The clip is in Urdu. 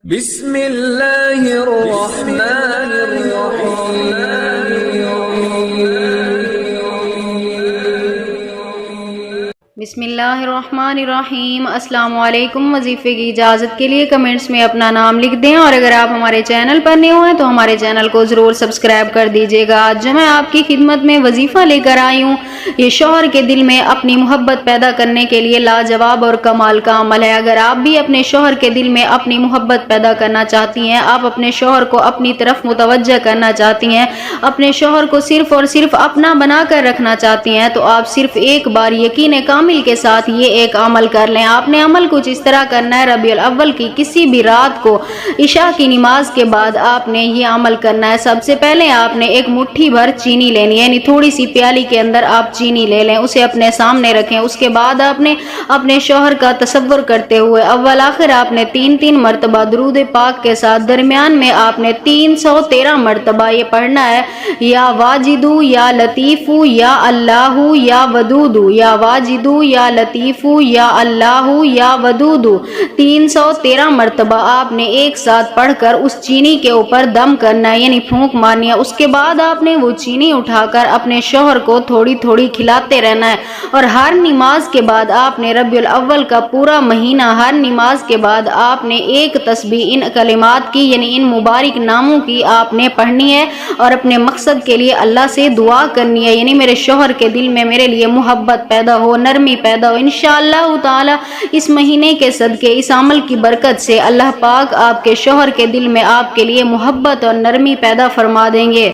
بسم اللہ الرحمن الرحیم۔ بسم اللہ الرحمن الرحیم۔ السلام علیکم۔ وظیفے کی اجازت کے لیے کمنٹس میں اپنا نام لکھ دیں، اور اگر آپ ہمارے چینل پر نئے ہوئے تو ہمارے چینل کو ضرور سبسکرائب کر دیجیے گا۔ آج جو میں آپ کی خدمت میں وظیفہ لے کر آئی ہوں، یہ شوہر کے دل میں اپنی محبت پیدا کرنے کے لیے لاجواب اور کمال کا عمل ہے۔ اگر آپ بھی اپنے شوہر کے دل میں اپنی محبت پیدا کرنا چاہتی ہیں، آپ اپنے شوہر کو اپنی طرف متوجہ کرنا چاہتی ہیں، اپنے شوہر کو صرف اور صرف اپنا بنا کر رکھنا چاہتی ہیں، تو آپ صرف ایک بار یقین کامل کے ساتھ یہ ایک عمل کر لیں۔ آپ نے عمل کچھ اس طرح کرنا ہے، ربیع الاول کی کسی بھی رات کو عشاء کی نماز کے بعد آپ نے یہ عمل کرنا ہے۔ سب سے پہلے آپ نے ایک مٹھی بھر چینی لینی ہے، یعنی تھوڑی سی پیالی کے اندر آپ چینی لے لیں، اسے اپنے سامنے رکھیں۔ اس کے بعد آپ نے اپنے شوہر کا تصور کرتے ہوئے اول آخر آپ نے 3 مرتبہ درود پاک کے ساتھ درمیان میں آپ نے 313 مرتبہ یہ پڑھنا ہے، یا واجدو یا لطیفو یا اللہ یا ودودو، یا واجدو یا لطیفو یا اللہ یا ودودو، 313 مرتبہ آپ نے ایک ساتھ پڑھ کر اس چینی کے اوپر دم کرنا ہے، یعنی پھونک مارنی ہے۔ اس کے بعد آپ نے وہ چینی اٹھا کر اپنے شوہر کو تھوڑی تھوڑی کھلاتے رہنا ہے، اور ہر نماز کے بعد آپ نے ربیع الاول کا پورا مہینہ ہر نماز کے بعد آپ نے ایک تسبیح ان کلمات کی، یعنی ان مبارک ناموں کی آپ نے پڑھنی ہے، اور اپنے مقصد کے لیے اللہ سے دعا کرنی ہے، یعنی میرے شوہر کے دل میں میرے لیے محبت پیدا ہو، نرمی پیدا ہو۔ انشاءاللہ تعالی اس مہینے کے صدقے اس عمل کی برکت سے اللہ پاک آپ کے شوہر کے دل میں آپ کے لیے محبت اور نرمی پیدا فرما دیں گے۔